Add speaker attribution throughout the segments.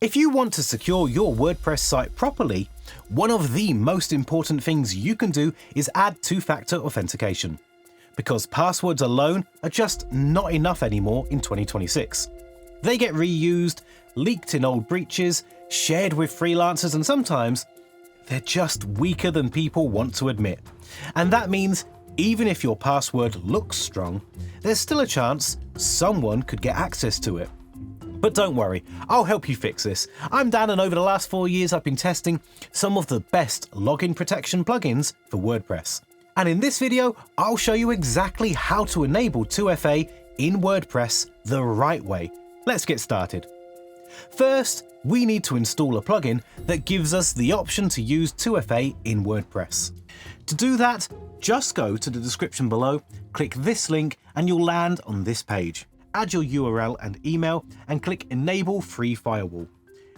Speaker 1: If you want to secure your WordPress site properly, one of the most important things you can do is add two-factor authentication, because passwords alone are just not enough anymore in 2026. They get reused, leaked in old breaches, shared with freelancers, and sometimes they're just weaker than people want to admit. And that means even if your password looks strong, there's still a chance someone could get access to it. But don't worry, I'll help you fix this. I'm Dan, and over the last 4 years I've been testing some of the best login protection plugins for WordPress. And in this video, I'll show you exactly how to enable 2FA in WordPress the right way. Let's get started. First, we need to install a plugin that gives us the option to use 2FA in WordPress. To do that, just go to the description below, click this link, and you'll land on this page. Add your URL and email and click Enable Free Firewall.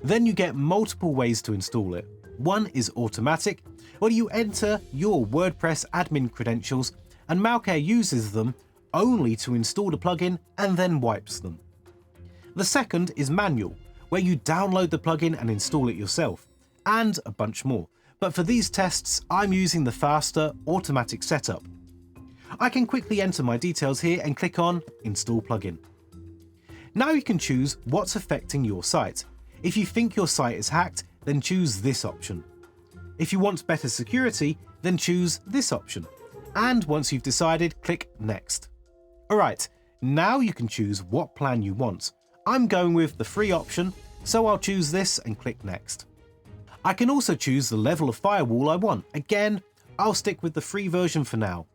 Speaker 1: Then you get multiple ways to install it. One is automatic, where you enter your WordPress admin credentials and malcare uses them only to install the plugin and then wipes them. The second is manual, where you download the plugin and install it yourself, and a bunch more. But for these tests, I'm using the faster automatic setup. I can quickly enter my details here and click on Install Plugin. Now you can choose what's affecting your site. If you think your site is hacked, then choose this option. If you want better security, then choose this option. And once you've decided, click Next. Alright, now you can choose what plan you want. I'm going with the free option, so I'll choose this and click Next. I can also choose the level of firewall I want. Again, I'll stick with the free version for now.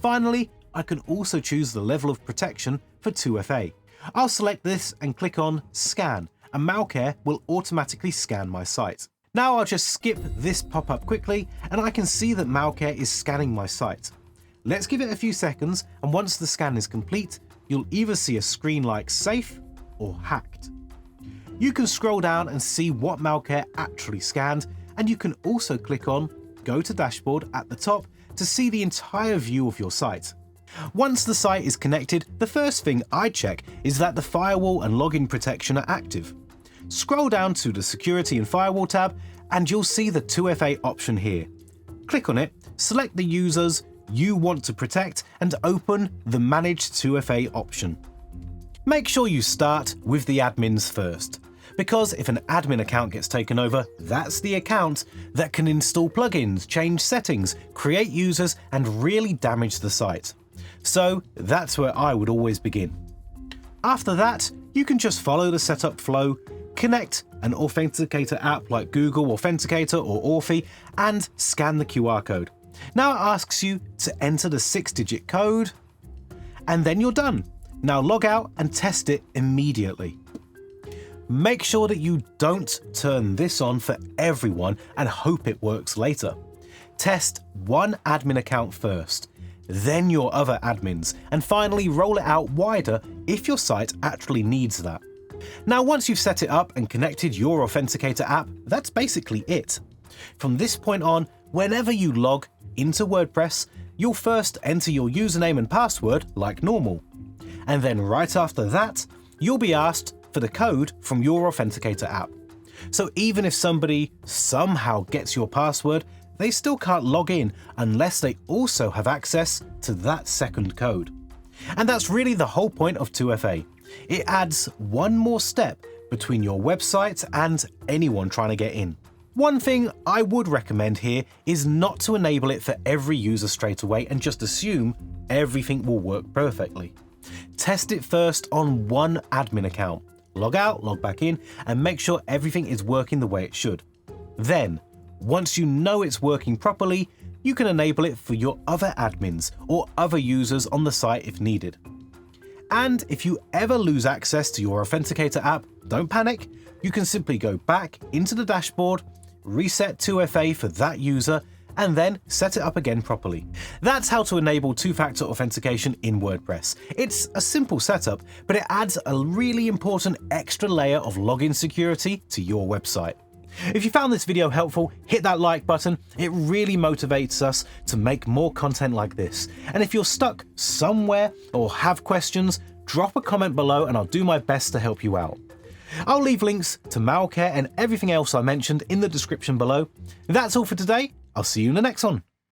Speaker 1: Finally, I can also choose the level of protection for 2FA. I'll select this and click on Scan, and malcare will automatically scan my site. Now I'll just skip this pop-up quickly, and I can see that malcare is scanning my site. Let's give it a few seconds, and once the scan is complete, you'll either see a screen like Safe or Hacked. You can scroll down and see what malcare actually scanned, and you can also click on Go to Dashboard at the top to see the entire view of your site. Once the site is connected, the first thing I check is that the firewall and login protection are active. Scroll down to the Security and Firewall tab, and you'll see the 2FA option here. Click on it, select the users you want to protect, and open the Manage 2FA option. Make sure you start with the admins first, because if an admin account gets taken over, that's the account that can install plugins, change settings, create users, and really damage the site. So that's where I would always begin. After that, you can just follow the setup flow, connect an Authenticator app like Google Authenticator or Authy, and scan the QR code. Now it asks you to enter the 6-digit code, and then you're done. Now log out and test it immediately. Make sure that you don't turn this on for everyone and hope it works later. Test one admin account first, then your other admins, and finally roll it out wider if your site actually needs that. Now once you've set it up and connected your Authenticator app, that's basically it. From this point on, whenever you log into WordPress, you'll first enter your username and password like normal. And then right after that, you'll be asked for the code from your Authenticator app. So even if somebody somehow gets your password, they still can't log in unless they also have access to that second code. And that's really the whole point of 2FA. It adds one more step between your website and anyone trying to get in. One thing I would recommend here is not to enable it for every user straight away and just assume everything will work perfectly. Test it first on one admin account. Log out, log back in, and make sure everything is working the way it should. Then, once you know it's working properly, you can enable it for your other admins or other users on the site if needed. And if you ever lose access to your Authenticator app, don't panic. You can simply go back into the dashboard, reset 2FA for that user, and then set it up again properly. That's how to enable two-factor authentication in WordPress. It's a simple setup, but it adds a really important extra layer of login security to your website. If you found this video helpful, hit that like button. It really motivates us to make more content like this. And if you're stuck somewhere or have questions, drop a comment below and I'll do my best to help you out. I'll leave links to malcare and everything else I mentioned in the description below. That's all for today. I'll see you in the next one.